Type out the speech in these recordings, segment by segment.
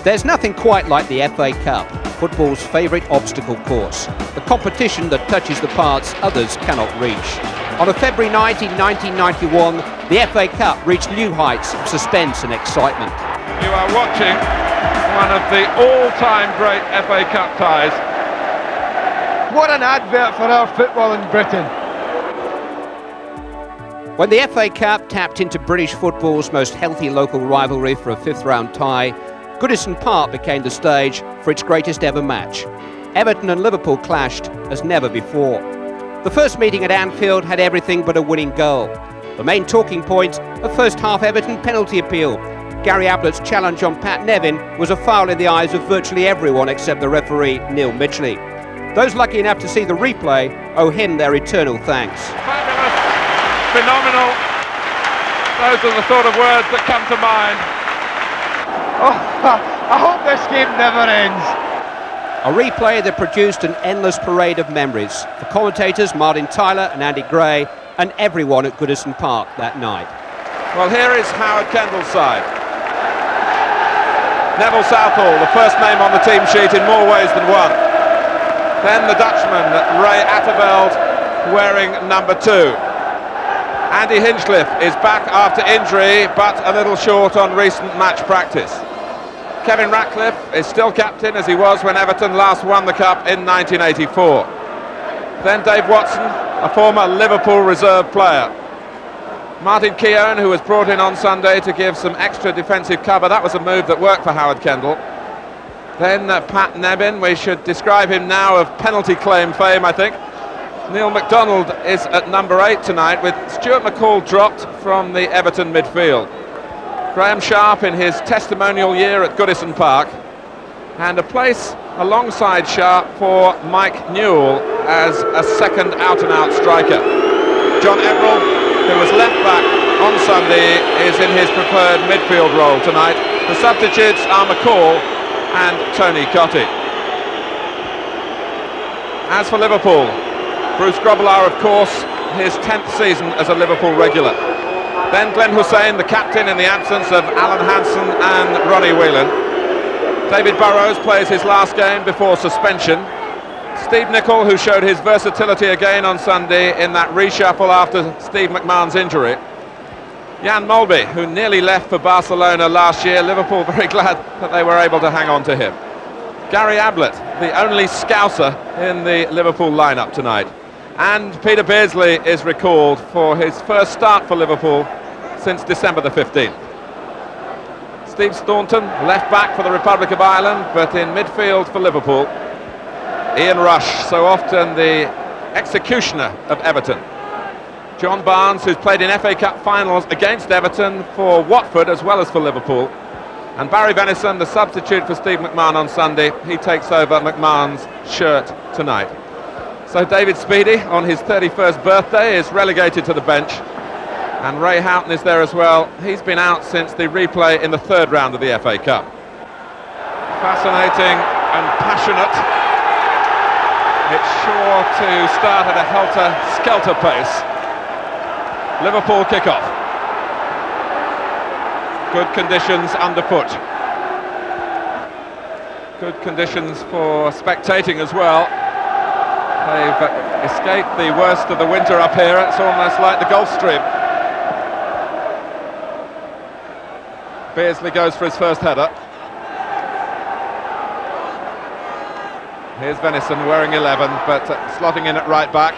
There's nothing quite like the FA Cup, football's favourite obstacle course, the competition that touches the parts others cannot reach. On a February night in 1991, the FA Cup reached new heights of suspense and excitement. You are watching one of the all-time great FA Cup ties. What an advert for our football in Britain. When the FA Cup tapped into British football's most healthy local rivalry for a fifth-round tie, Goodison Park became the stage for its greatest ever match. Everton and Liverpool clashed as never before. The first meeting at Anfield had everything but a winning goal. The main talking point, a first-half Everton penalty appeal. Gary Ablett's challenge on Pat Nevin was a foul in the eyes of virtually everyone except the referee, Neil Midgley. Those lucky enough to see the replay owe him their eternal thanks. Fabulous, phenomenal. Those are the sort of words that come to mind. Oh, I hope this game never ends. A replay that produced an endless parade of memories for commentators Martin Tyler and Andy Gray and everyone at Goodison Park that night. Well, here is Howard Kendall's side. Neville Southall, the first name on the team sheet in more ways than one. Then the Dutchman, Ray Atterveld, wearing number 2. Andy Hinchcliffe is back after injury, but a little short on recent match practice. Kevin Ratcliffe is still captain, as he was when Everton last won the Cup in 1984. Then Dave Watson, a former Liverpool reserve player. Martin Keown, who was brought in on Sunday to give some extra defensive cover. That was a move that worked for Howard Kendall. Then Pat Nevin, we should describe him now of penalty claim fame, I think. Neil MacDonald is at number 8 tonight, with Stuart McCall dropped from the Everton midfield. Graham Sharp in his testimonial year at Goodison Park, and a place alongside Sharp for Mike Newell as a second out-and-out striker. John Everell, who was left back on Sunday, is in his preferred midfield role tonight. The substitutes are McCall and Tony Cottee. As for Liverpool, Bruce Grobbelaar, of course, his 10th season as a Liverpool regular. Then Glenn Hussein, the captain in the absence of Alan Hansen and Ronnie Whelan. David Burrows plays his last game before suspension. Steve Nicol, who showed his versatility again on Sunday in that reshuffle after Steve McMahon's injury. Jan Molby, who nearly left for Barcelona last year. Liverpool very glad that they were able to hang on to him. Gary Ablett, the only Scouser in the Liverpool lineup tonight. And Peter Beardsley is recalled for his first start for Liverpool since December the 15th. Steve Staunton, left back for the Republic of Ireland, but in midfield for Liverpool. Ian Rush, so often the executioner of Everton. John Barnes, who's played in FA Cup finals against Everton for Watford as well as for Liverpool. And Barry Venison, the substitute for Steve McMahon on Sunday. He takes over McMahon's shirt tonight. So David Speedy, on his 31st birthday, is relegated to the bench. And Ray Houghton is there as well. He's been out since the replay in the 3rd round of the FA Cup. Fascinating and passionate. It's sure to start at a helter-skelter pace. Liverpool kick-off. Good conditions underfoot. Good conditions for spectating as well. They've escaped the worst of the winter up here. It's almost like the Gulf Stream. Beardsley goes for his first header. Here's Venison wearing 11, but slotting in at right back.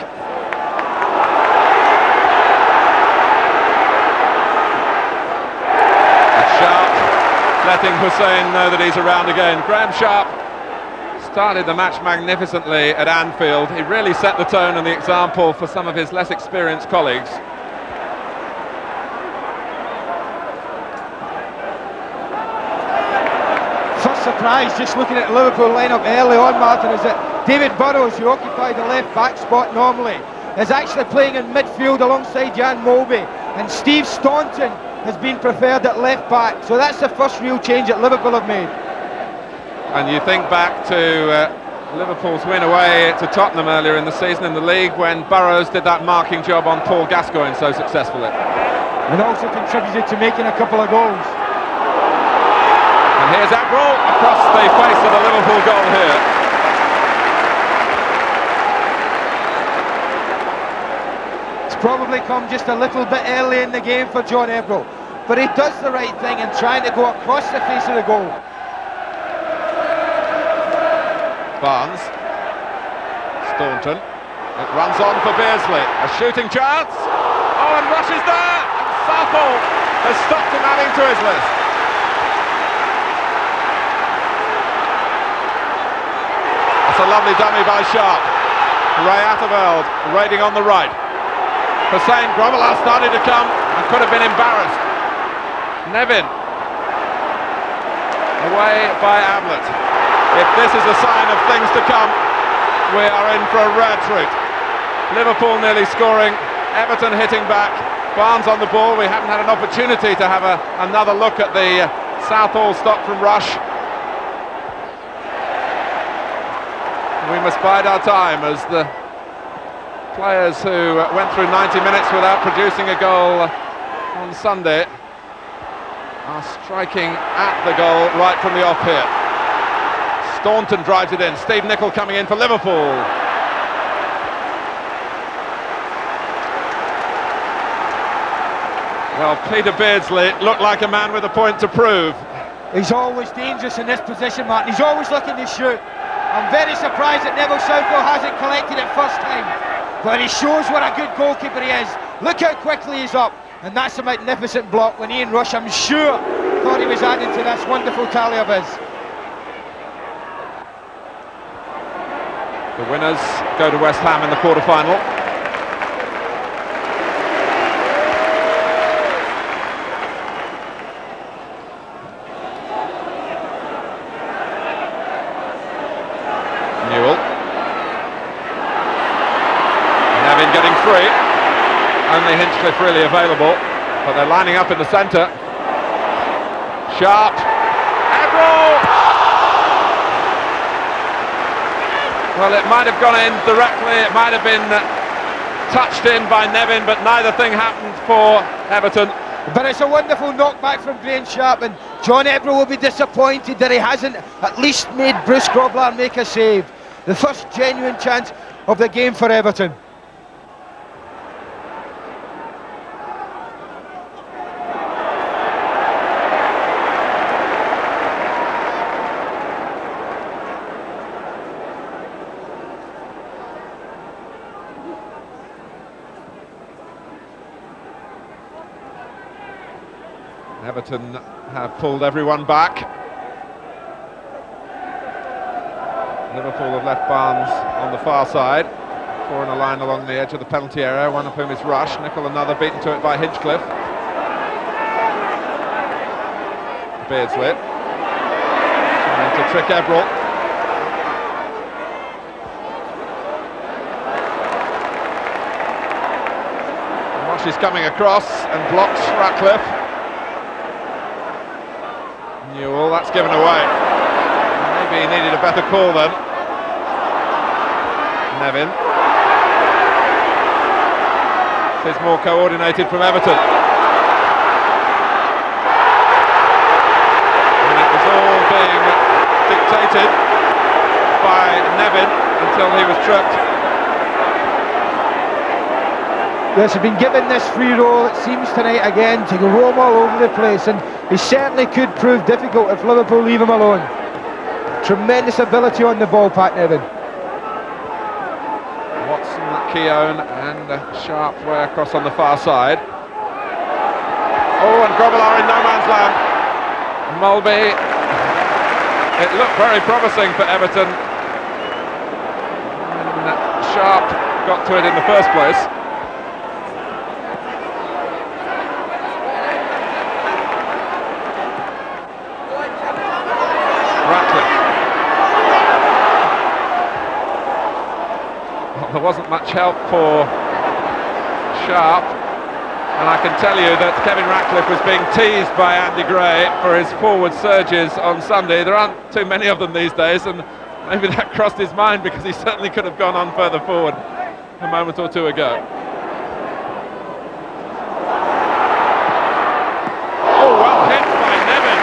Sharp letting Hussein know that he's around again. Graham Sharp started the match magnificently at Anfield. He really set the tone and the example for some of his less experienced colleagues. First surprise, just looking at the Liverpool lineup early on, Martin, is that David Burrows, who occupied the left back spot normally, is actually playing in midfield alongside Jan Molby, and Steve Staunton has been preferred at left back. So that's the first real change that Liverpool have made. And you think back to Liverpool's win away to Tottenham earlier in the season in the league, when Burrows did that marking job on Paul Gascoigne so successfully. And also contributed to making a couple of goals. And here's Everton across the face of the Liverpool goal here. It's probably come just a little bit early in the game for John Everton, but he does the right thing in trying to go across the face of the goal. Barnes. Staunton. It runs on for Beardsley. A shooting chance. Oh, and rushes there. And Southall has stopped him adding to his list. That's a lovely dummy by Sharp. Ray Atterveld raiding on the right. Hussein Grobbelaar started to come and could have been embarrassed. Nevin. Away by Ablett. If this is a sign of things to come, we are in for a rare treat. Liverpool nearly scoring, Everton hitting back, Barnes on the ball. We haven't had an opportunity to have another look at the Southall stop from Rush. We must bide our time as the players who went through 90 minutes without producing a goal on Sunday are striking at the goal right from the off here. Staunton drives it in. Steve Nicol coming in for Liverpool. Well, Peter Beardsley looked like a man with a point to prove. He's always dangerous in this position, Martin. He's always looking to shoot. I'm very surprised that Neville Southall hasn't collected it first time, but he shows what a good goalkeeper he is. Look how quickly he's up, and that's a magnificent block when Ian Rush, I'm sure, thought he was adding to this wonderful tally of his. The winners go to West Ham in the quarter-final. Newell. Nevin getting free. Only Hinchcliffe really available, but they're lining up in the centre. Sharp. Everton! Well, it might have gone in directly, it might have been touched in by Nevin, but neither thing happened for Everton. But it's a wonderful knockback from Graham Sharp, and John Everton will be disappointed that he hasn't at least made Bruce Grobbelaar make a save. The first genuine chance of the game for Everton. Everton have pulled everyone back. Liverpool have left Barnes on the far side. Four in a line along the edge of the penalty area, one of whom is Rush. Nicol another beaten to it by Hinchcliffe. Beardsley trying to trick Everton. Rush is coming across and blocks Ratcliffe. Newell, that's given away. Maybe he needed a better call then. Nevin. This is more coordinated from Everton. And it was all being dictated by Nevin until he was tripped. Yes, he's been given this free role, it seems tonight again, to roam all over the place, and he certainly could prove difficult if Liverpool leave him alone. Tremendous ability on the ball, Pat Nevin. Watson, Keown and Sharp way across on the far side. Oh, and Grobbelaar in no man's land. Mulby. It looked very promising for Everton. And Sharp got to it in the first place. There wasn't much help for Sharp, and I can tell you that Kevin Ratcliffe was being teased by Andy Gray for his forward surges on Sunday. There aren't too many of them these days, and maybe that crossed his mind because he certainly could have gone on further forward a moment or two ago. Oh, well hit by Nevin.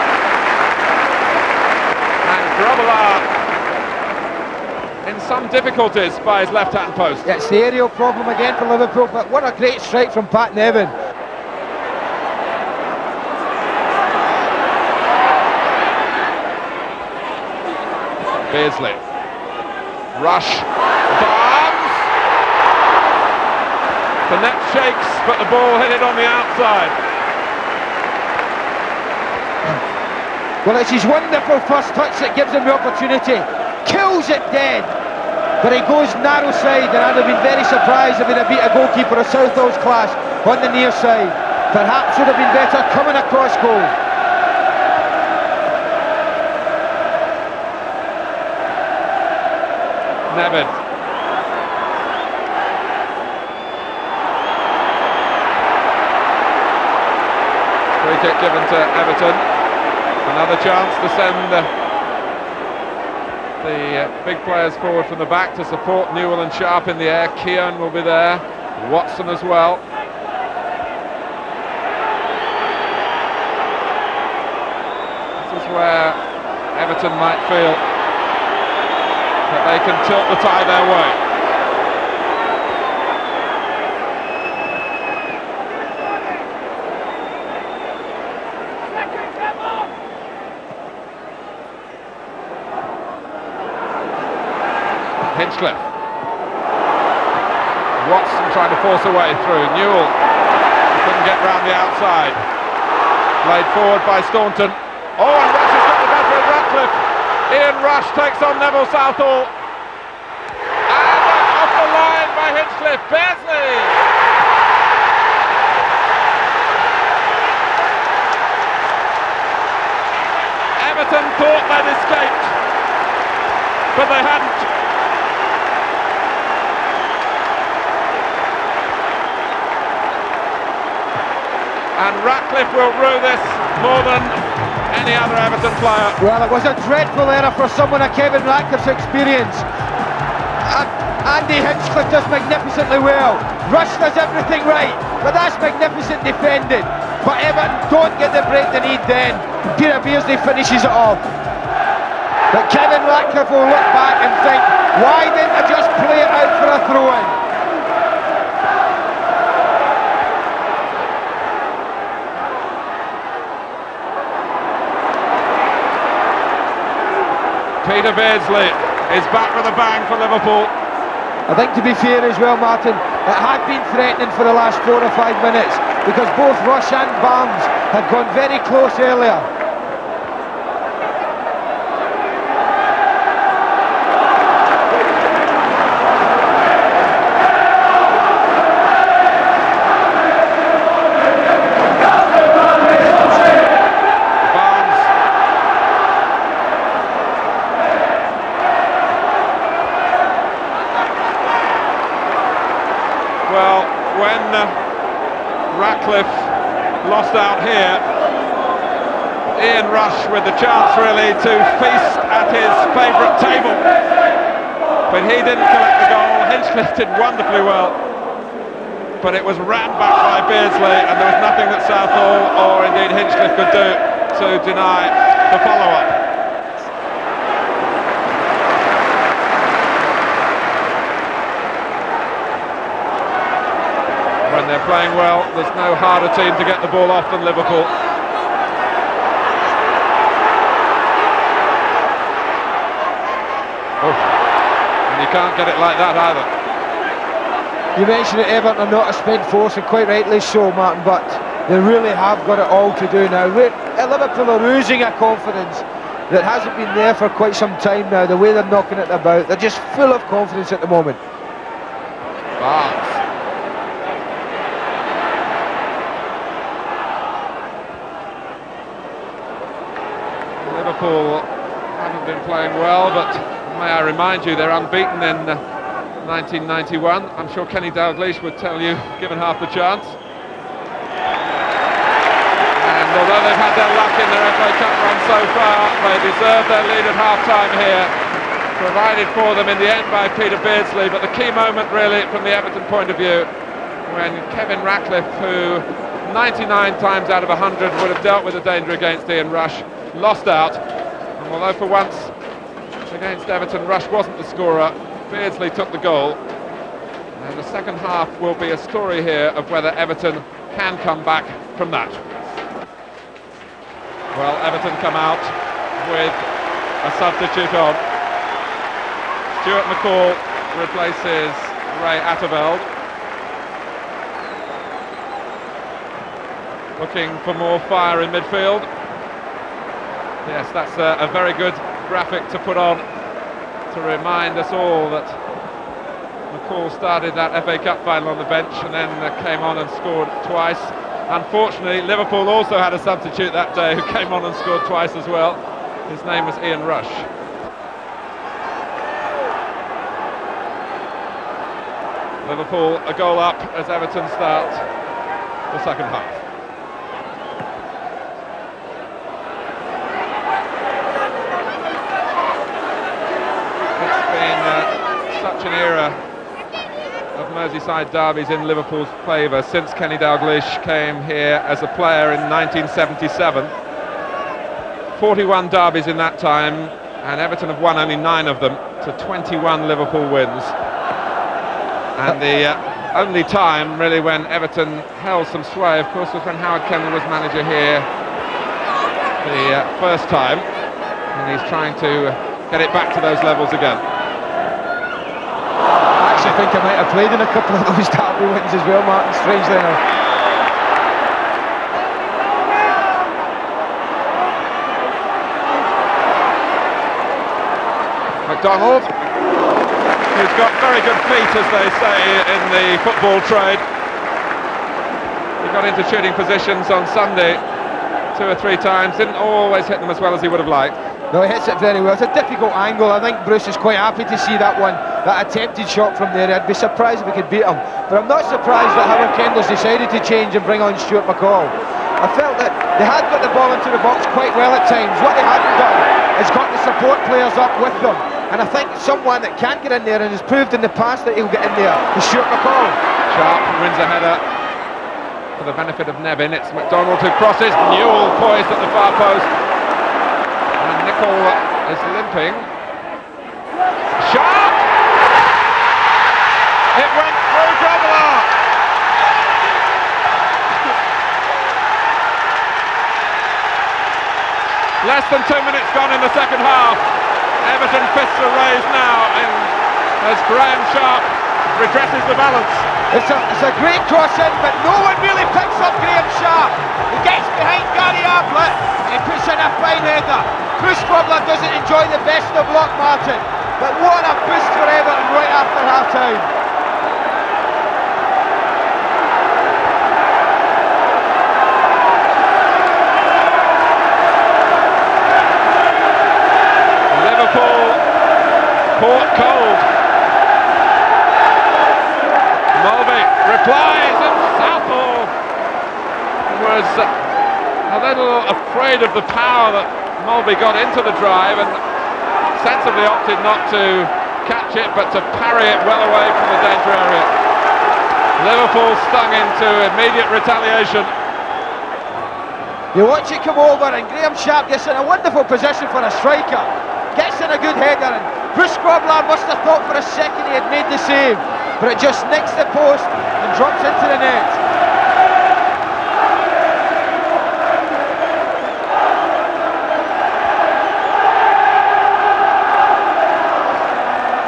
some difficulties by his left-hand post. It's the aerial problem again for Liverpool, but what a great strike from Pat Nevin. Beardsley. Rush. Barnes. The net shakes, but the ball hit it on the outside. Well, it's his wonderful first touch that gives him the opportunity. Kills it dead. But he goes narrow side, and I'd have been very surprised if he'd have beat a goalkeeper of Southall's class on the near side. Perhaps would have been better coming across goal. Nevin. Free kick given to Everton. Another chance to send the big players forward from the back to support Newell and Sharp in the air. Keown will be there. Watson as well. This is where Everton might feel that they can tilt the tide their way. Hinchcliffe. Watson trying to force a way through. Newell couldn't get round the outside. Played forward by Staunton. Oh, and Rush has got the better of Ratcliffe. Ian Rush takes on Neville Southall. And off the line by Hinchcliffe. Beardsley! Everton thought they'd escaped, but they hadn't. And Ratcliffe will rue this more than any other Everton player. Well, it was a dreadful error for someone of Kevin Ratcliffe's experience. Andy Hinchcliffe does magnificently well. Rush does everything right, but that's magnificent defending. But Everton don't get the break they need then. Peter Beardsley finishes it off. But Kevin Ratcliffe will look back and think, why didn't I just play it out for a throw-in? Peter Beardsley is back with a bang for Liverpool. I think, to be fair as well, Martin, it had been threatening for the last 4 or 5 minutes because both Rush and Barnes had gone very close earlier. Well, when Ratcliffe lost out here, Ian Rush with the chance really to feast at his favourite table, but he didn't collect the goal. Hinchcliffe did wonderfully well, but it was ran back by Beardsley, and there was nothing that Southall or indeed Hinchcliffe could do to deny the follow-up. When they're playing well, there's no harder team to get the ball off than Liverpool. Oh, and you can't get it like that either. You mentioned that Everton are not a spent force, and quite rightly so, Martin, but they really have got it all to do now. Liverpool are losing a confidence that hasn't been there for quite some time now. The way they're knocking it about, they're just full of confidence at the moment. Barnes. Liverpool haven't been playing well, but may I remind you, they're unbeaten in 1991. I'm sure Kenny Dalglish would tell you, given half the chance. And although they've had their luck in their FA Cup run so far, they deserve their lead at half-time here, provided for them in the end by Peter Beardsley. But the key moment really from the Everton point of view, when Kevin Ratcliffe, who 99 times out of 100 would have dealt with the danger against Ian Rush, lost out. And although for once against Everton Rush wasn't the scorer, Beardsley took the goal. And the second half will be a story here of whether Everton can come back from that. Well, Everton come out with a substitute on. Stuart McCall replaces Ray Atterveld. Looking for more fire in midfield. Yes, that's a very good graphic to put on to remind us all that McCall started that FA Cup final on the bench and then came on and scored twice. Unfortunately, Liverpool also had a substitute that day who came on and scored twice as well. His name was Ian Rush. Liverpool a goal up as Everton start the second half. It's been such an era of Merseyside derbies in Liverpool's favour since Kenny Dalglish came here as a player in 1977. 41 derbies in that time, and Everton have won only 9 of them to 21 Liverpool wins. And the only time really when Everton held some sway, of course, was when Howard Kendall was manager here the first time, and he's trying to get it back to those levels again. I actually think I might have played in a couple of those derby wins as well, Martin, strangely enough. McDonald, who's got very good feet, as they say in the football trade. He got into shooting positions on Sunday 2 or 3 times, didn't always hit them as well as he would have liked. No, he hits it very well. It's a difficult angle. I think Bruce is quite happy to see that one, that attempted shot from there. I'd be surprised if we could beat him. But I'm not surprised that Howard Kendall's decided to change and bring on Stuart McCall. I felt that they had got the ball into the box quite well at times. What they hadn't done is got the support players up with them. And I think someone that can get in there and has proved in the past that he'll get in there is Stuart McCall. Sharp wins a header for the benefit of Nevin. It's McDonald who crosses. Newell poised at the far post. And Nicol is limping. Sharp! It went through Grobbelaar. Less than 2 minutes gone in the second half. Everton fists are raised now, and as Graham Sharp redresses the balance. It's a great cross in, but no one really picks up Graham Sharp. He gets behind Gary Ablett and he puts in a fine header. Bruce Grobbelaar doesn't enjoy the best of luck, Martin, but what a boost for Everton right after half time. Caught cold. Mulvey replies, and Southall was a little afraid of the power that Mulvey got into the drive and sensibly opted not to catch it but to parry it well away from the danger area. Liverpool stung into immediate retaliation. You watch it come over and Graham Sharp gets in a wonderful position for a striker. Gets in a good header, and Bruce Grobbelaar must have thought for a second he had made the save, but it just nicks the post and drops into the net.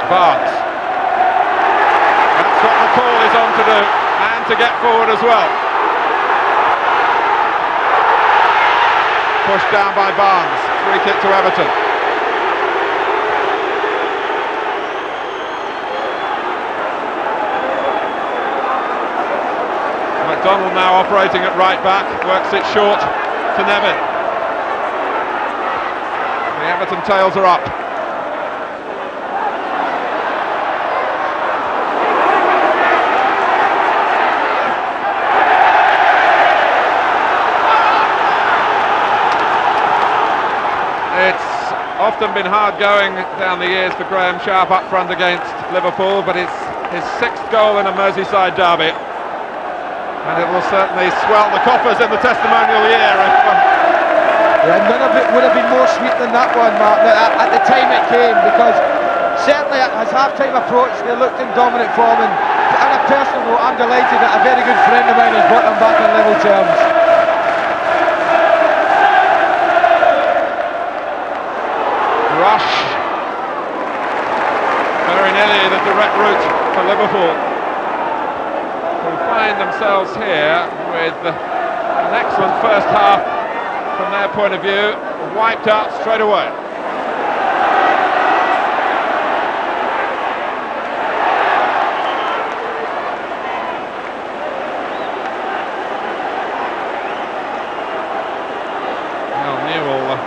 Barnes. That's what McCall is on to do, and to get forward as well. Pushed down by Barnes. Free kick to Everton. McDonald now operating at right back, works it short to Nevin. The Everton tails are up. It's often been hard going down the years for Graham Sharp up front against Liverpool, but it's his 6th goal in a Merseyside derby. And it will certainly swell the coffers in the testimonial year. Yeah, none of it would have been more sweet than that one, Martin, at the time it came, because Certainly at his half-time approach, they looked in dominant form, and on a personal note, I'm delighted that a very good friend of mine has brought them back on level terms. Rush. Very nearly the direct route for Liverpool, who find themselves here with an excellent first half from their point of view, wiped out straight away. Well, Newell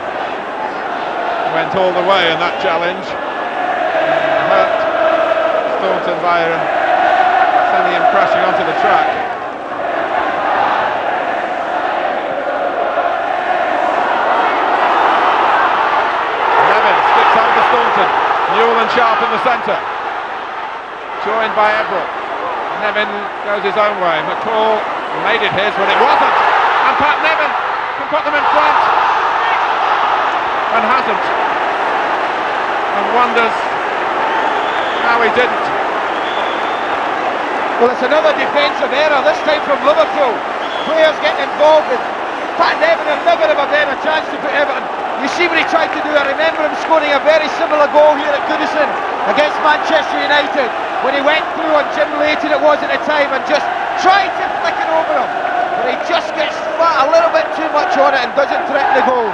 went all the way in that challenge, hurt Staunton by sending him crashing onto the track. Newell and Sharp in the centre, joined by Everton. Nevin goes his own way. McCall made it his when it wasn't, and Pat Nevin can put them in front, and hasn't, and wonders how he didn't. Well, it's another defensive error, this time from Liverpool. Players getting involved, and Pat Nevin will never have a better chance to put Everton. You see what he tried to do. I remember him scoring a very similar goal here at Goodison against Manchester United, when he went through on Jim Layton, it was at the time, and just tried to flick it over him, but he just gets flat a little bit too much on it and doesn't threaten the goal.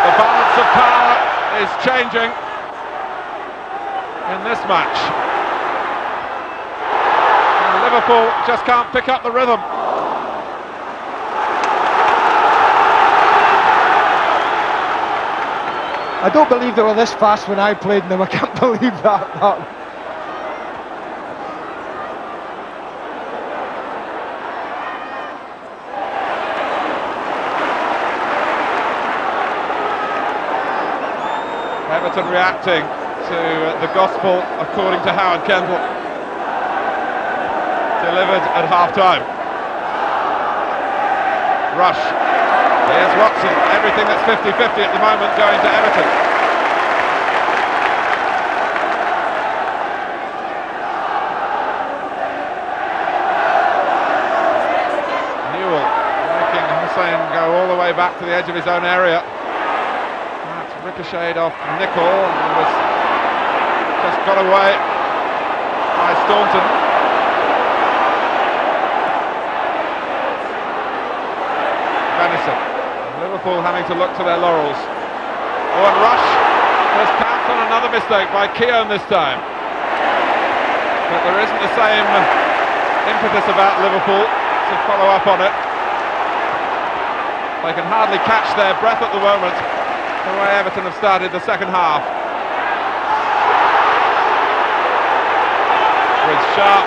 The balance of power is changing in this match. Liverpool just can't pick up the rhythm. I don't believe they were this fast when I played them. I can't believe that. Everton reacting to the gospel according to Howard Kendall, delivered at half-time. Rush. Here's Watson. Everything that's 50-50 at the moment going to Everton. Newell making Hussein go all the way back to the edge of his own area. That's ricocheted off Nicol and was just got away by Staunton. Liverpool having to look to their laurels. Oh, and Rush has pounced on another mistake by Keown this time. But there isn't the same impetus about Liverpool to follow up on it. They can hardly catch their breath at the moment, the way Everton have started the second half. With Sharp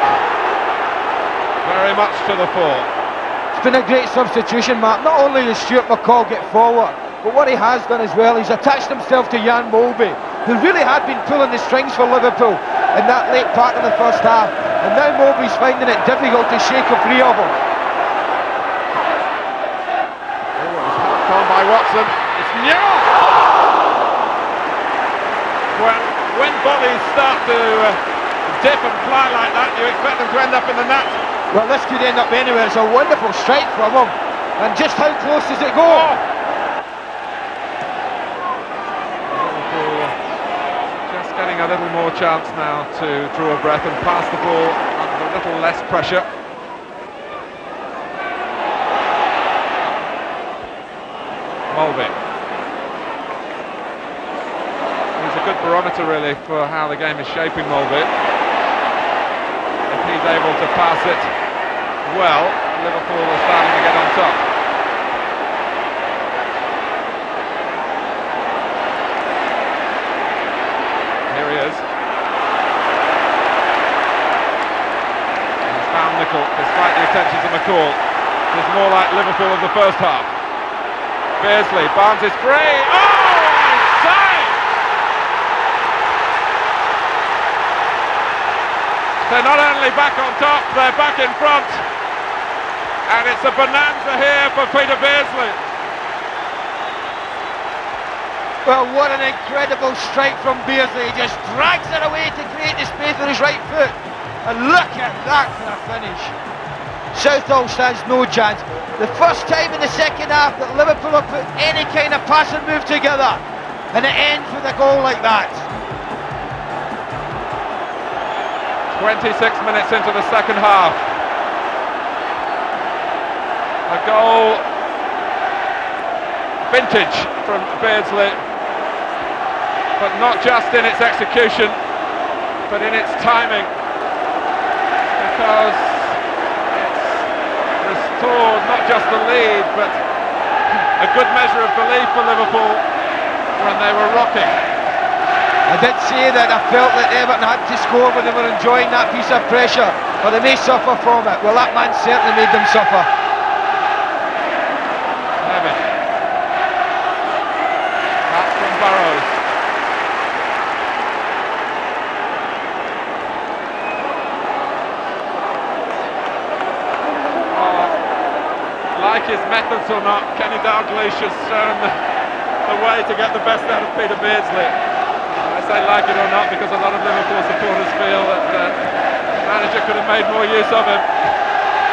very much to the fore. It's been a great substitution, Mark. Not only does Stuart McCall get forward, but what he has done as well, he's attached himself to Jan Molby, who really had been pulling the strings for Liverpool in that late part of the first half, and now Molby's finding it difficult to shake a free of him. Oh, it was helped on by Watson. It's Newell! When bodies start to dip and fly like that, you expect them to end up in the net. Well, this could end up anywhere. It's a wonderful strike from him. And just how close does it go? Liverpool just getting a little more chance now to draw a breath and pass the ball under a little less pressure. Molby. He's a good barometer really for how the game is shaping, Molby. If he's able to pass it well, Liverpool are starting to get on top. Here he is. He's found Nicol, despite the attentions of McCall. It's more like Liverpool of the first half. Beardsley, Barnes is free. Oh, save! They're not only back on top, they're back in front. And it's a bonanza here for Peter Beardsley. Well, what an incredible strike from Beardsley. He just drags it away to create the space with his right foot. And look at that for a finish. Southall stands no chance. The first time in the second half that Liverpool have put any kind of passing move together, and it ends with a goal like that. 26 minutes into the second half. A goal vintage from Beardsley, but not just in its execution, but in its timing, because it's restored not just the lead, but a good measure of belief for Liverpool when they were rocking. I did say that I felt that Everton had to score when they were enjoying that piece of pressure, but they may suffer from it. Well, that man certainly made them suffer. Evan. That's from Burrows. Like his methods or not, Kenny Dalglish has shown the way to get the best out of Peter Beardsley. I say like it or not because a lot of Liverpool supporters feel that the manager could have made more use of him.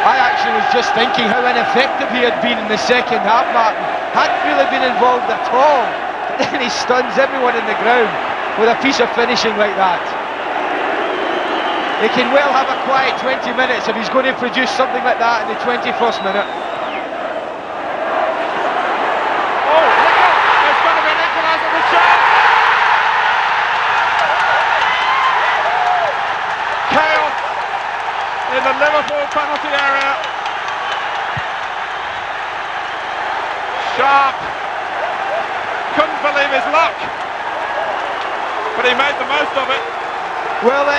I actually was just thinking how ineffective he had been in the second half, Martin. Hadn't really been involved at all. But then he stuns everyone in the ground with a piece of finishing like that. He can well have a quiet 20 minutes if he's going to produce something like that in the 21st minute. In the Liverpool penalty area. Sharp couldn't believe his luck, but he made the most of it. Well,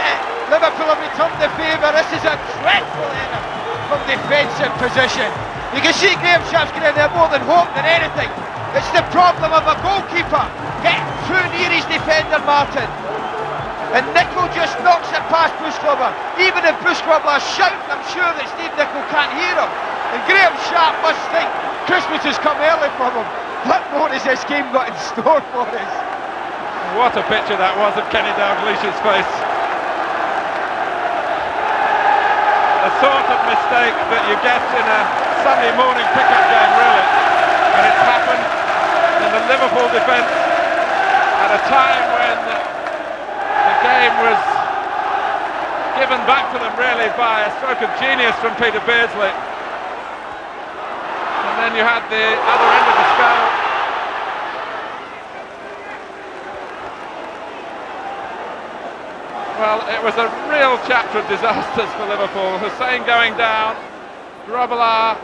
Liverpool have returned the favour. This is a dreadful error from defensive position. You can see Graham Sharp's getting there more than hope than anything. It's the problem of a goalkeeper getting too near his defender, Martin. And Nicol just knocks it past Bushclubber. Even if Bushclubber is shouting, I'm sure that Steve Nicol can't hear him. And Graham Sharp must think Christmas has come early for him. What more has this game got in store for us? What a picture that was of Kenny Dalglish's face. A sort of mistake that you get in a Sunday morning pickup game, really. And it's happened in the Liverpool defence at a time when the game was given back to them really by a stroke of genius from Peter Beardsley. And then you had the other end of the scale. Well, it was a real chapter of disasters for Liverpool. Hussein going down, Grobbelaar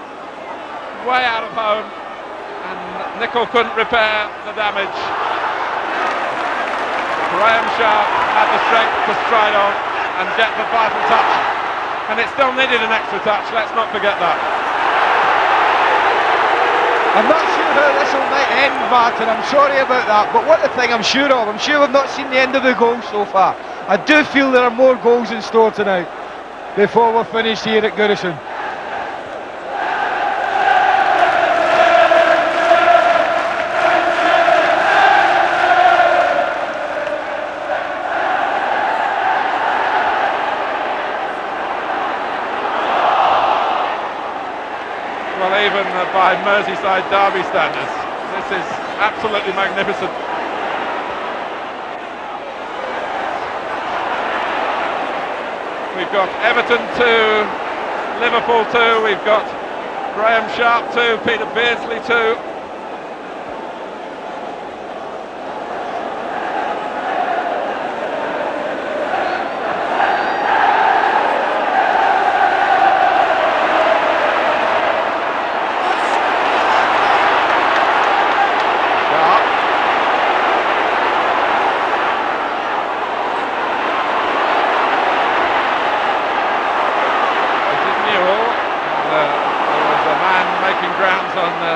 way out of home, and Nicol couldn't repair the damage. Graham Sharp had the strength to stride on and get the vital touch, and it still needed an extra touch, let's not forget that. I'm not sure how this will might end, Martin, I'm sorry about that, but one thing I'm sure of, I'm sure we've not seen the end of the goal so far. I do feel there are more goals in store tonight before we're finished here at Goodison. Well, even by Merseyside derby standards, this is absolutely magnificent. We've got Everton 2, Liverpool 2, we've got Graham Sharp 2, Peter Beardsley 2.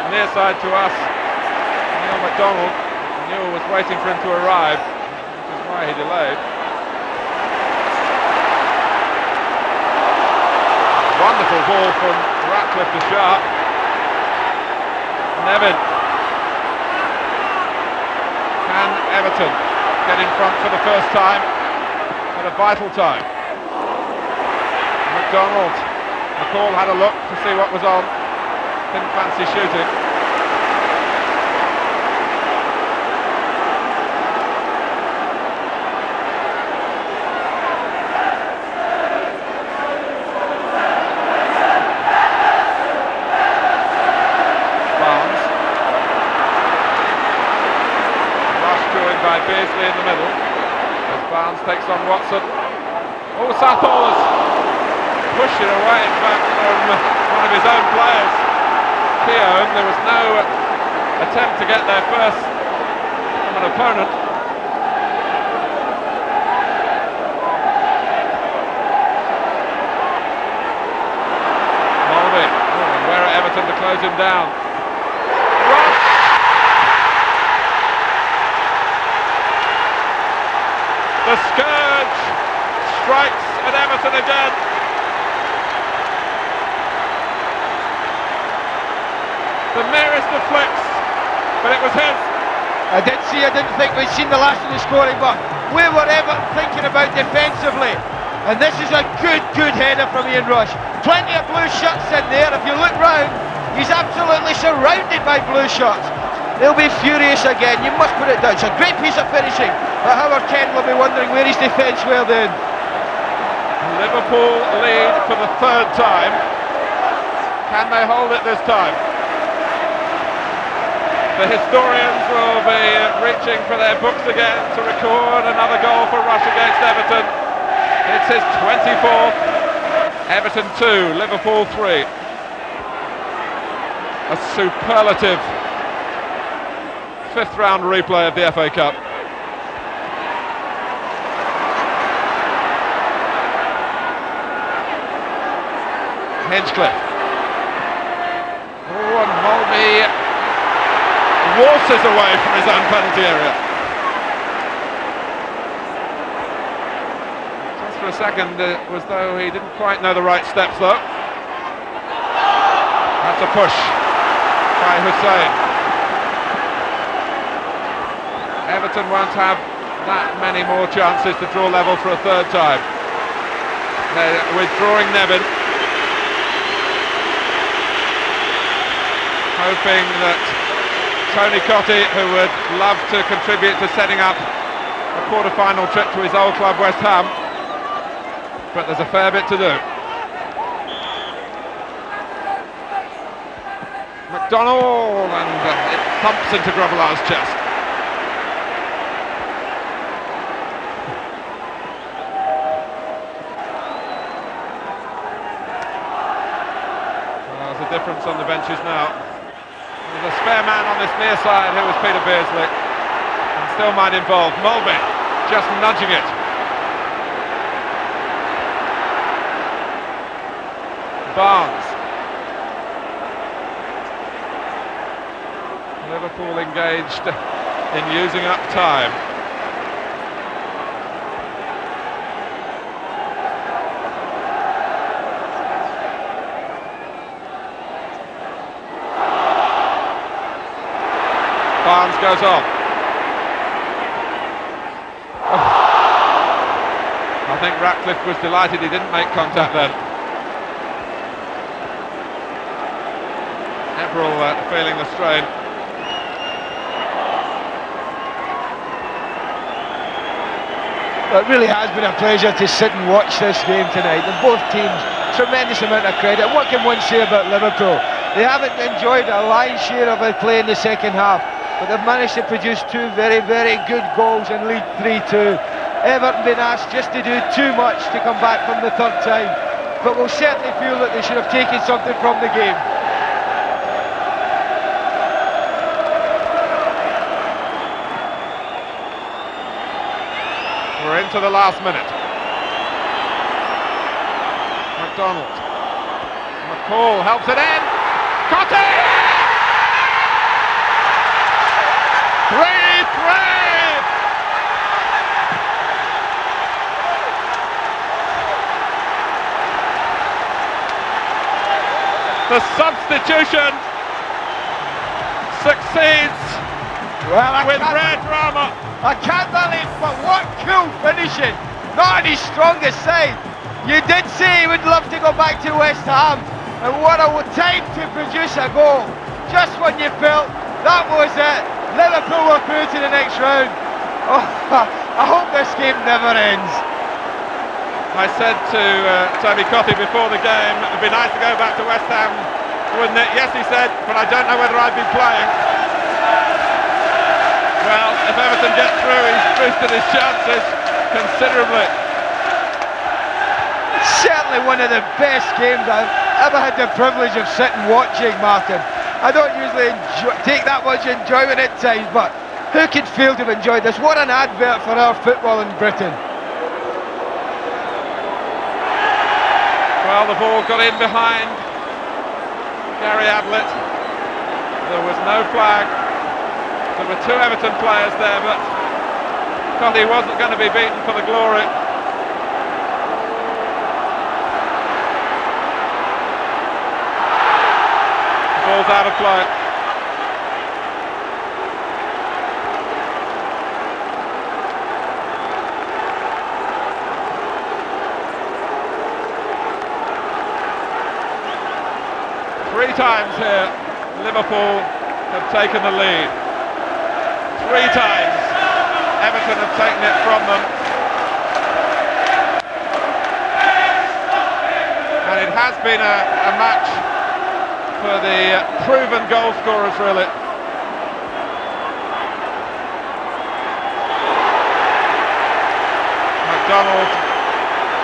Near side to us, Neil MacDonald. Newell was waiting for him to arrive, which is why he delayed. Wonderful ball from Ratcliffe to Sharp. Nevin. Everton get in front for the first time at a vital time. McDonald. McCall had a look to see what was on. Didn't fancy shooting. Barnes. Rush joined by Beardsley in the middle. As Barnes takes on Watson. Oh, Southall has pushed it away, in fact, from one of his own players. Keown. There was no attempt to get there first from an opponent. Molby. Oh, and where are Everton to close him down? Rush! The scourge strikes at Everton again. The merest of flicks, but it was his. I didn't think we'd seen the last of the scoring, but we were ever thinking about defensively. And this is a good header from Ian Rush. Plenty of blue shirts in there. If you look round, he's absolutely surrounded by blue shirts. They'll be furious again. You must put it down. It's a great piece of finishing, but Howard Kent will be wondering where his defence were then. Liverpool lead for the third time. Can they hold it this time? The historians will be reaching for their books again to record another goal for Rush against Everton. It's his 24th. Everton 2, Liverpool 3. A superlative fifth round replay of the FA Cup. Hinchcliffe. Oh, and Molby waltzes away from his own penalty area. Just for a second it was though he didn't quite know the right steps though. That's a push by Hussein. Everton won't have that many more chances to draw level for a third time. They're withdrawing Nevin, hoping that Tony Cottee, who would love to contribute to setting up a quarter-final trip to his old club West Ham, but there's a fair bit to do. McDonald, and it pumps into Grobbelaar's chest. Well, there's a difference on the benches now. There's a spare man on this near side who was Peter Beardsley, and still might involve Molby, just nudging it. Barnes. Liverpool engaged in using up time. Barnes goes on. Oh. I think Ratcliffe was delighted he didn't make contact then. Everall feeling the strain. Well, it really has been a pleasure to sit and watch this game tonight. And both teams, tremendous amount of credit. What can one say about Liverpool? They haven't enjoyed a lion's share of their play in the second half, but they've managed to produce two very good goals and lead 3-2. Everton been asked just to do too much to come back from the third time, but will certainly feel that they should have taken something from the game. We're into the last minute. McDonald. McCall helps it in. Cottee! 3-3! The substitution succeeds Well, with rare drama. I can't believe, but what cool finishing. Not on his strongest side. You did say he would love to go back to West Ham, and what a time to produce a goal. Just when you felt that was it, Liverpool were through to the next round. Oh, I hope this game never ends. I said to Toby Cotty before the game, it would be nice to go back to West Ham, wouldn't it? Yes, he said, but I don't know whether I'd be playing. Well, if Everton get through, he's boosted his chances considerably. Certainly one of the best games I've ever had the privilege of sitting watching, Martin. I don't usually take that much enjoyment at times, but who could fail to have enjoyed this? What an advert for our football in Britain. Well, the ball got in behind Gary Ablett. There was no flag. There were two Everton players there, but Cotty wasn't going to be beaten for the glory. The ball's out of play. Three times here, Liverpool have taken the lead. Three times, Everton have taken it from them. And it has been a match for the proven goal scorers, really. McDonald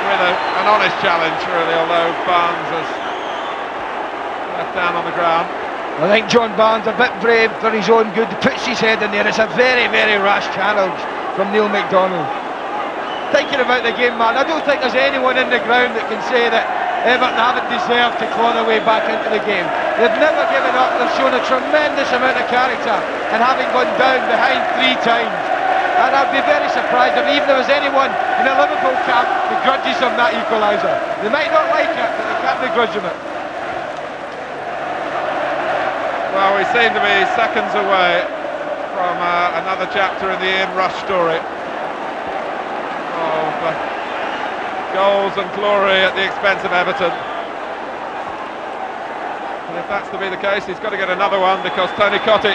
with an honest challenge, really, although Barnes has left down on the ground. I think John Barnes, a bit brave for his own good, puts his head in there. It's a very, very rash challenge from Neil McDonald. Thinking about the game, man, I don't think there's anyone in the ground that can say that Everton haven't deserved to claw their way back into the game. They've never given up, they've shown a tremendous amount of character, and having gone down behind three times. And I'd be very surprised if even there was anyone in the Liverpool camp who grudges them that equaliser. They might not like it, but they can't begrudge them it. Well, we seem to be seconds away from another chapter in the Ian Rush story of goals and glory at the expense of Everton. And if that's to be the case, he's got to get another one, because Tony Cotty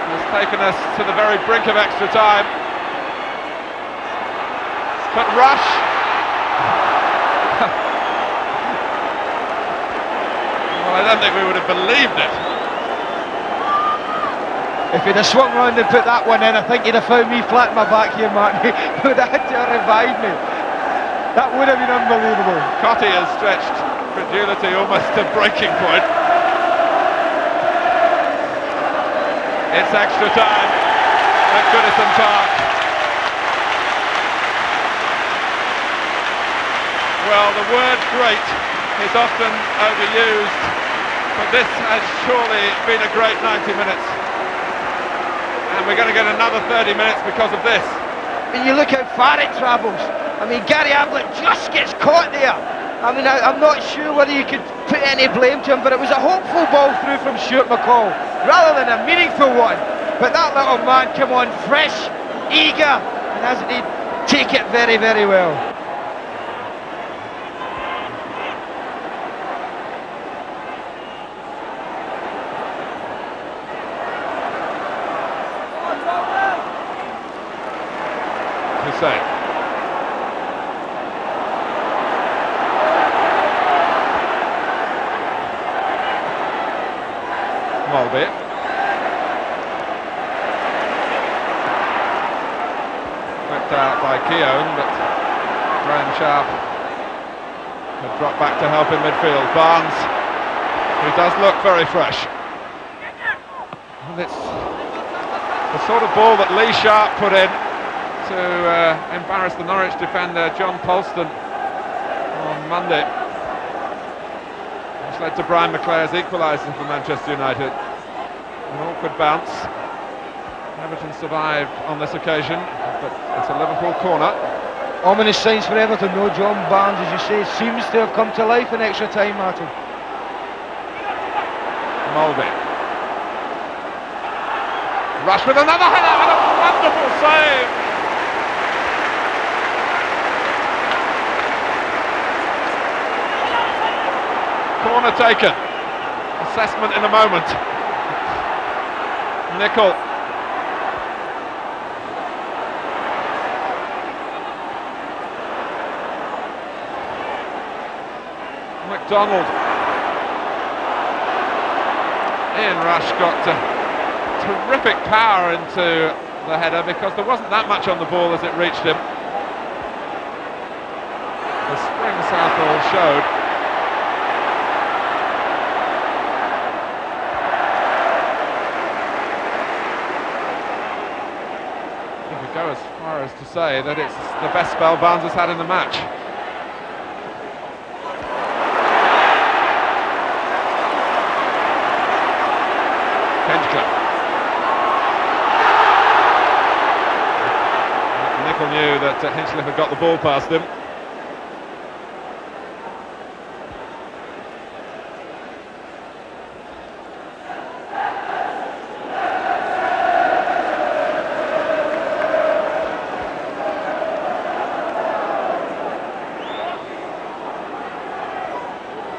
has taken us to the very brink of extra time. But Rush... I don't think we would have believed it. If he'd have swung round and put that one in, I think he'd have found me flat in my back here, Martin. He would have had to have revived me. That would have been unbelievable. Cotty has stretched credulity almost to breaking point. It's extra time at Goodison Park. Well, the word great is often overused, but this has surely been a great 90 minutes. And we're going to get another 30 minutes because of this. And you look how far it travels. I mean, Gary Ablett just gets caught there. I mean, I'm not sure whether you could put any blame to him, but it was a hopeful ball through from Stuart McCall, rather than a meaningful one. But that little man came on fresh, eager, and hasn't he take it very, very well. Say. Mulby. Whipped out by Keown, but Graham Sharp had dropped back to help in midfield. Barnes, who does look very fresh. And it's the sort of ball that Lee Sharp put in to embarrass the Norwich defender John Polston on Monday, which led to Brian McClare's equalising for Manchester United. An awkward bounce. Everton survived on this occasion, but it's a Liverpool corner. Ominous signs for Everton, though. John Barnes, as you say, seems to have come to life in extra time, Martin. Mulby. Rush with another header and a wonderful save. Corner taken. Assessment in a moment. Nicol. McDonald. Ian Rush got terrific power into the header because there wasn't that much on the ball as it reached him. The spring Southall showed. You could go as far as to say that it's the best spell Barnes has had in the match. Nicol knew that Hinchliffe had got the ball past him.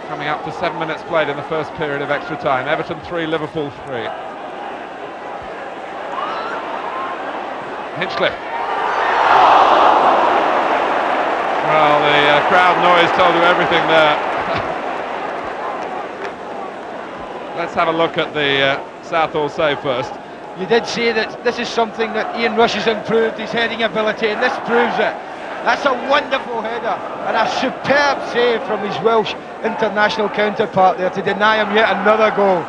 Coming up to 7 minutes played in the first period of extra time. Everton 3, Liverpool 3. Hinchliffe. Well, the crowd noise told you everything there. Let's have a look at the Southall save first. You did say that this is something that Ian Rush has improved, his heading ability, and this proves it. That's a wonderful header and a superb save from his Welsh international counterpart there to deny him yet another goal.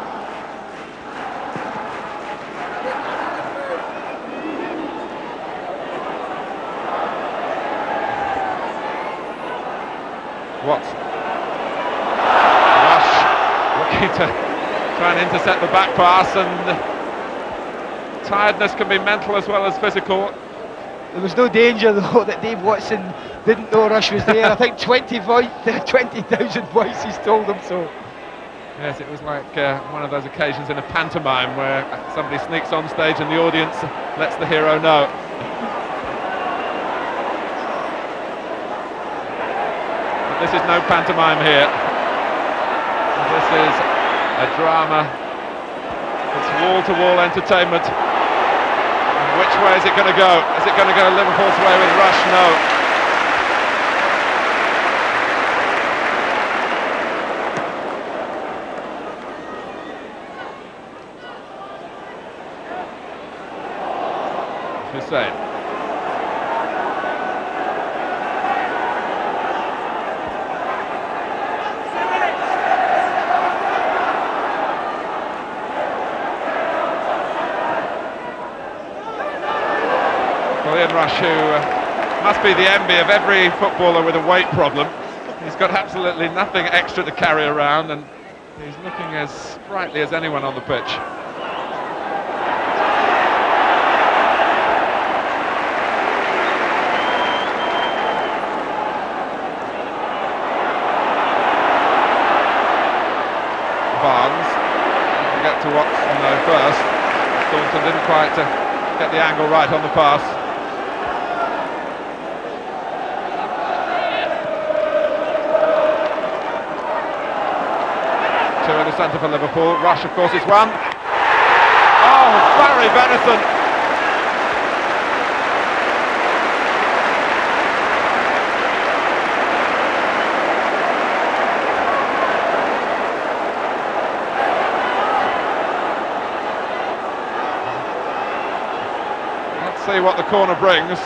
Watson. Rush looking to try and intercept the back pass, and tiredness can be mental as well as physical. There was no danger though that Dave Watson didn't know Rush was there. I think 20,000 voices told him so. Yes, it was like one of those occasions in a pantomime where somebody sneaks on stage and the audience lets the hero know. This is no pantomime here. This is a drama. It's wall-to-wall entertainment. And which way is it going to go? Is it going to go Liverpool's way with Rush? No. Hussein. Ian Rush, who must be the envy of every footballer with a weight problem. He's got absolutely nothing extra to carry around, and he's looking as sprightly as anyone on the pitch. Barnes, we'll get to Watson though first. Thornton didn't quite get the angle right on the pass. Two in the centre for Liverpool. Rush, of course, is one. Oh, Barry Benison. Let's see what the corner brings.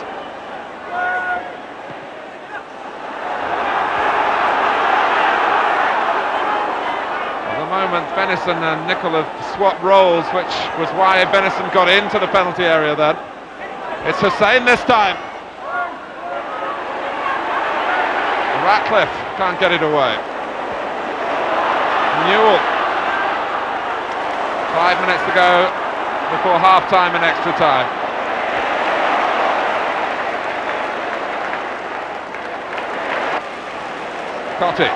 Benison and Nicol have swapped roles, which was why Benison got into the penalty area then. It's Hussein this time. Ratcliffe can't get it away. Newell. 5 minutes to go before half-time and extra time. Cotty.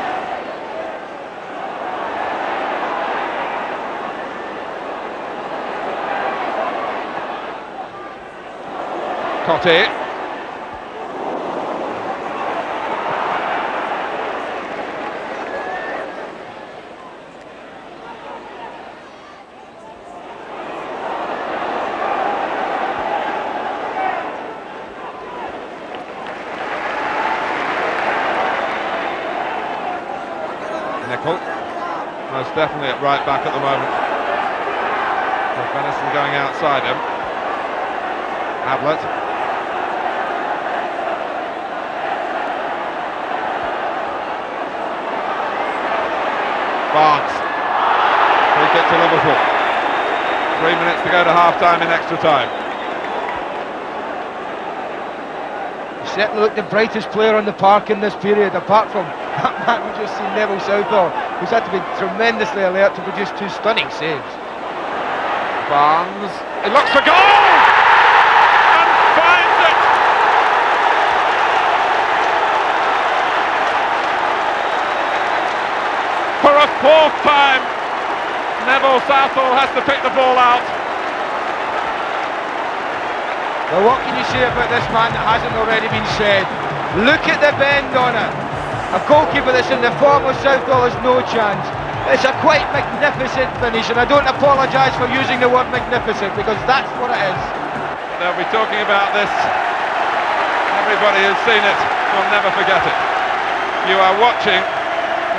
Cotti. Nickel, most definitely at right back at the moment. With Venison going outside him. Ablett. Barnes. Free kick to Liverpool. 3 minutes to go to half-time in extra time. He certainly looked the brightest player on the park in this period, apart from that man we just seen, Neville Southall, who's had to be tremendously alert to produce two stunning saves. Barnes, it looks for goal! And finds it! For a fourth time, Neville Southall has to pick the ball out. Well, what can you say about this man that hasn't already been said? Look at the bend on it. A goalkeeper that's in the form of Southall has no chance. It's a quite magnificent finish, and I don't apologise for using the word magnificent, because that's what it is. They'll be talking about this. Everybody who's seen it will never forget it. You are watching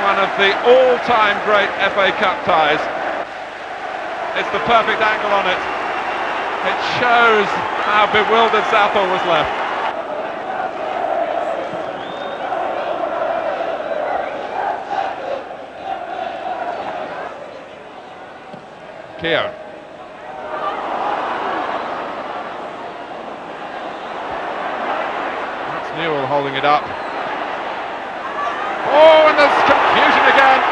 one of the all-time great FA Cup ties. It's the perfect angle on it. It shows how bewildered Southall was left. Keogh. That's Newell holding it up. Oh, and there's confusion again.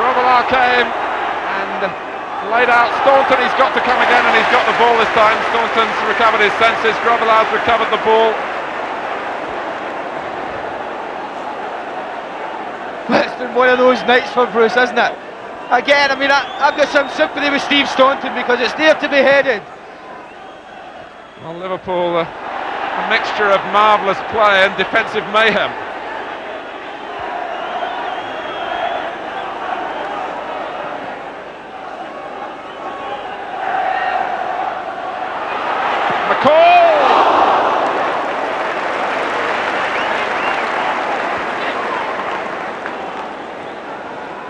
Grobbelaar came and laid out Staunton. He's got to come again, and he's got the ball this time. Staunton's recovered his senses. Grobbelaar's recovered the ball. It's been one of those nights for Bruce, hasn't it? Again, I mean, I've got some sympathy with Steve Staunton, because it's there to be headed. Well, Liverpool, a mixture of marvellous play and defensive mayhem. McCall!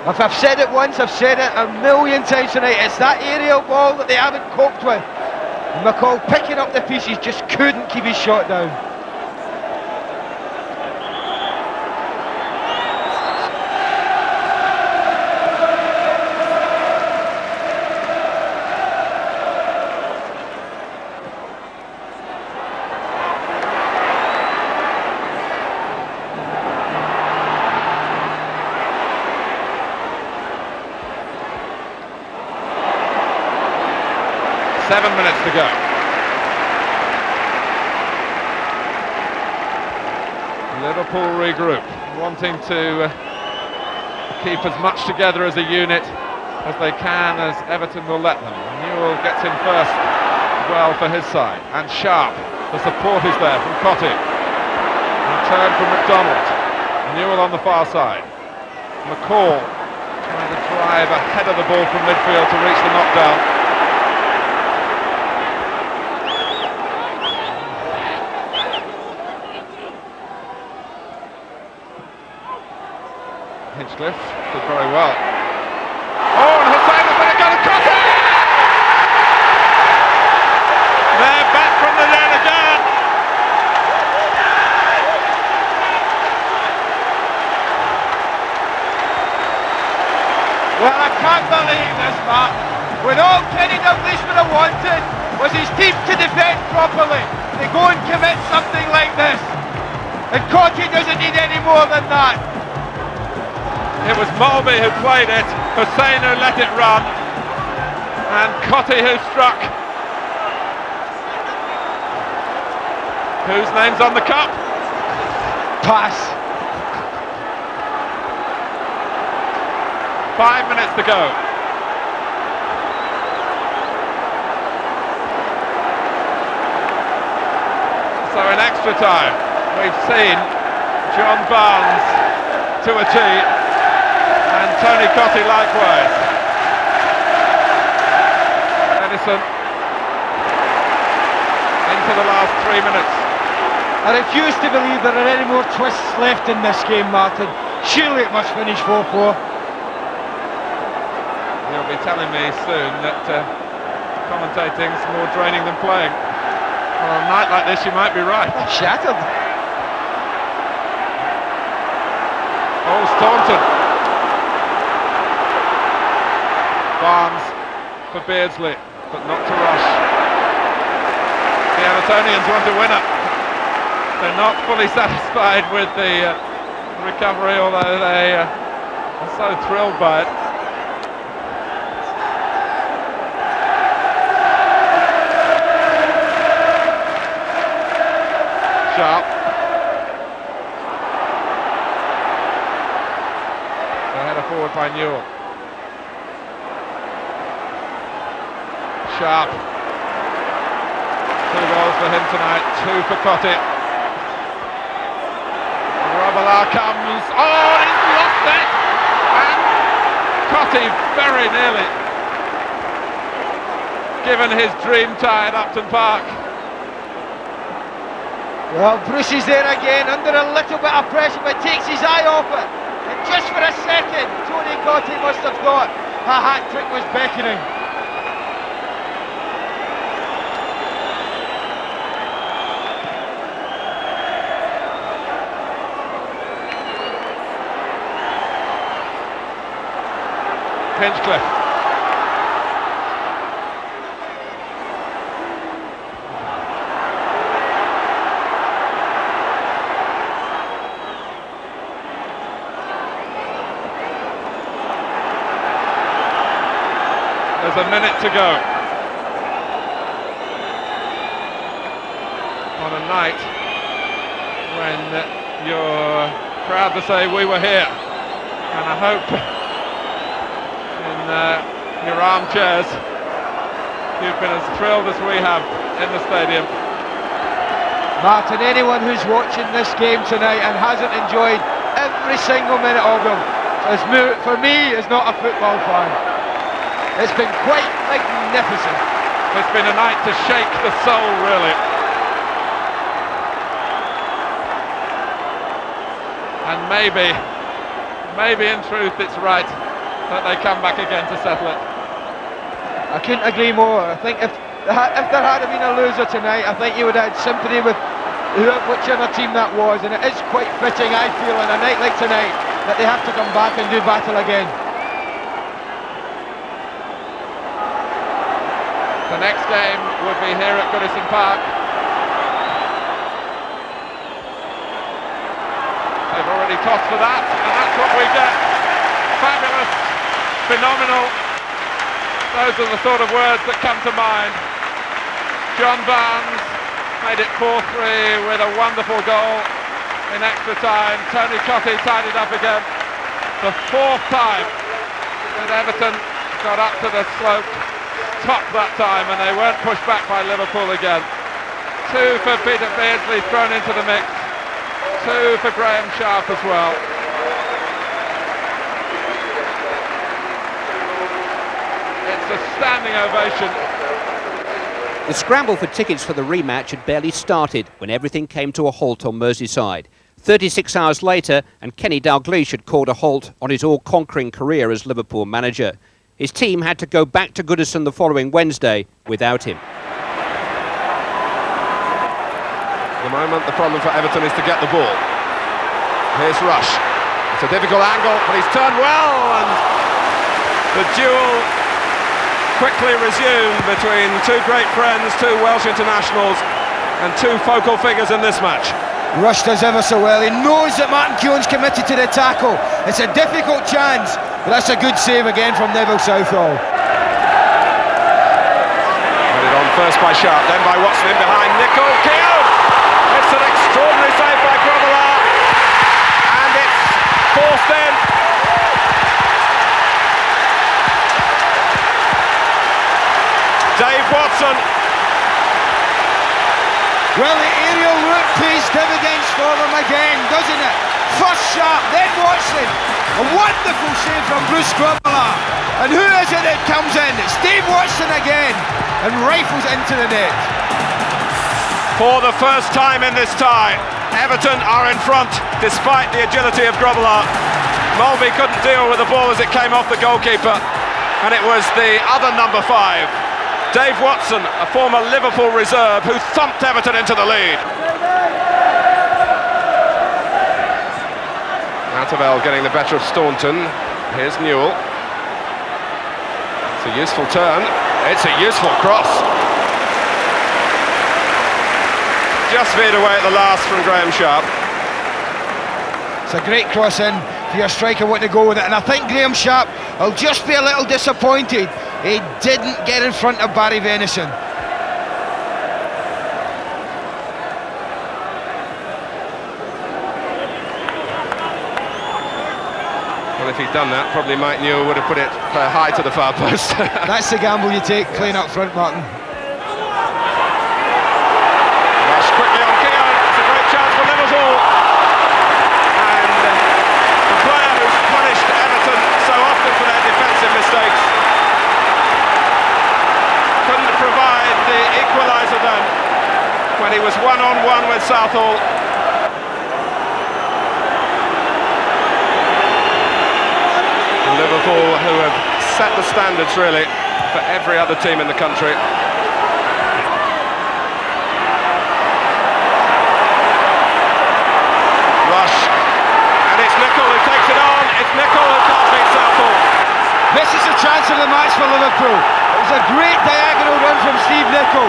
If I've said it once, I've said it a million times tonight. It's that aerial ball that they haven't coped with. McCall picking up the pieces, just couldn't keep his shot down. Seven minutes to go. Liverpool regroup, wanting to keep as much together as a unit as they can, as Everton will let them. Newell gets in first well for his side, and Sharp, the support is there from Cotti. Return from McDonald. Newell on the far side. McCall trying to drive ahead of the ball from midfield to reach the knockdown. Hinchcliffe did very well. Oh, and Hussein has let it go to Cotti! They're back from the dead again! Well, I can't believe this, Matt. When all Kenny Dalglish would have wanted was his team to defend properly, they go and commit something like this. And Cotti doesn't need any more than that. It was Mulvey who played it, Hussein who let it run, and Cotti who struck. Whose name's on the cup? Pass. 5 minutes to go. extra time. We've seen John Barnes to a tee, and Tony Cottee likewise. Edison into the last 3 minutes. I refuse to believe there are any more twists left in this game, Martin. Surely it must finish 4-4. You'll be telling me soon that commentating's more draining than playing. On a night like this, you might be right. I'm shattered. Oh, Staunton. Barnes for Beardsley, but not to rush. The Evertonians want a winner. They're not fully satisfied with the recovery, although they are so thrilled by it. Sharp. The header forward by Newell. Sharp. 2 goals for him tonight, 2 for Cottee. Robillard comes. Oh, he's lost it! And Cottee very nearly given his dream tie at Upton Park. Well, Bruce is there again, under a little bit of pressure, but takes his eye off it. And just for a second, Tony Cottee must have thought a hat-trick was beckoning. Pinchcliffe. There's a minute to go. On a night when you're proud to say we were here, and I hope your armchairs you've been as thrilled as we have in the stadium. Martin, anyone who's watching this game tonight and hasn't enjoyed every single minute of them, for me, is not a football fan. It's been quite magnificent. It's been a night to shake the soul, really. And maybe in truth it's right that they come back again to settle it. I couldn't agree more. I think if there had been a loser tonight, I think you would have had sympathy with whichever team that was, and it is quite fitting, I feel, on a night like tonight, that they have to come back and do battle again. The next game would be here at Goodison Park. They've already tossed for that, and that's what we get. Fabulous, phenomenal. Those are the sort of words that come to mind. John Barnes made it 4-3 with a wonderful goal in extra time. Tony Cottee tied it up again. The 4th time that Everton got up to the slope top that time, and they weren't pushed back by Liverpool again. 2 for Peter Beardsley thrown into the mix. 2 for Graham Sharp as well. It's a standing ovation. The scramble for tickets for the rematch had barely started when everything came to a halt on Merseyside. 36 hours later, and Kenny Dalglish had called a halt on his all-conquering career as Liverpool manager. His team had to go back to Goodison the following Wednesday without him. At the moment, the problem for Everton is to get the ball. Here's Rush. It's a difficult angle, but he's turned well, and the duel quickly resumed between 2 great friends, 2 Welsh internationals, and 2 focal figures in this match. Rush does ever so well. He knows that Martin Keown's committed to the tackle. It's a difficult chance, but that's a good save again from Neville Southall. Put it on first by Sharp, then by Watson in behind Nicol. Keown! It's an extraordinary save by Grobbelaar, and it's forced in. Dave Watson Well, the aerial route pays dividends for them again, doesn't it? First Sharp, then Watson. A wonderful save from Bruce Grobbelaar. And who is it that comes in? It's Dave Watson again and rifles into the net. For the first time in this tie, Everton are in front despite the agility of Grobbelaar. Mulvey couldn't deal with the ball as it came off the goalkeeper, and it was the other number 5. Dave Watson, a former Liverpool reserve, who thumped Everton into the lead. Attervell getting the better of Staunton. Here's Newell. It's a useful turn. It's a useful cross. Just veered away at the last from Graham Sharp. It's a great cross in for your striker wanting to go with it, and I think Graham Sharp will just be a little disappointed he didn't get in front of Barry Venison. Well, if he'd done that, probably Mike Newell would have put it high to the far post. That's the gamble you take, playing up front, Martin. Rush quickly on Keown. It's a great chance for Liverpool. And the player who's punished Everton so often for their defensive mistakes couldn't provide the equaliser then when he was one-on-one with Southall. Liverpool, who have set the standards really for every other team in the country. Rush, and it's Nicol who takes it on. It's Nicol who can't beat Southall. This is the chance of the match for Liverpool. It was a great diagonal run from Steve Nicol,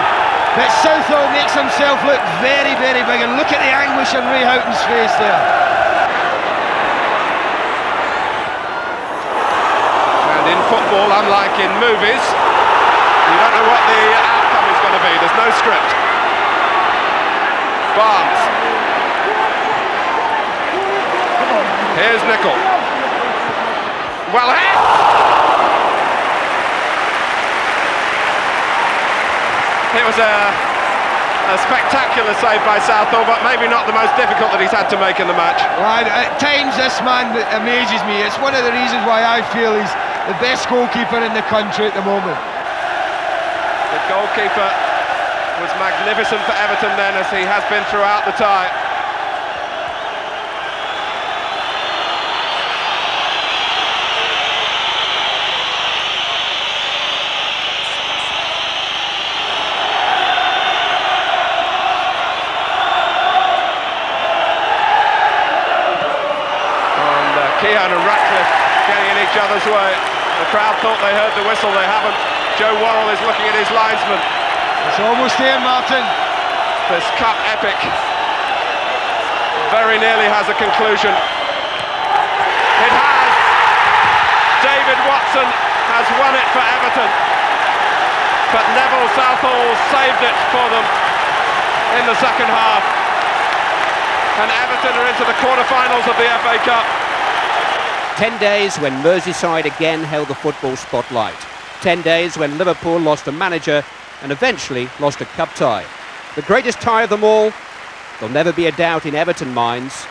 but Southall makes himself look very, very big, and look at the anguish on Ray Houghton's face there. In football, unlike in movies, you don't know what the outcome is going to be. There's no script. Barnes. Here's Nicol. Well hit! It was a spectacular save by Southall, but maybe not the most difficult that he's had to make in the match. Well, at times this man amazes me. It's one of the reasons why I feel he's the best goalkeeper in the country at the moment. The goalkeeper was magnificent for Everton then, as he has been throughout the tie. And Keown and Ratcliffe getting in each other's way. The crowd thought they heard the whistle, they haven't. Joe Worrell is looking at his linesman. It's almost here, Martin. This cup epic very nearly has a conclusion. It has. David Watson has won it for Everton. But Neville Southall saved it for them in the second half. And Everton are into the quarter-finals of the FA Cup. 10 days when Merseyside again held the football spotlight. 10 days when Liverpool lost a manager and eventually lost a cup tie. The greatest tie of them all, there'll never be a doubt in Everton minds,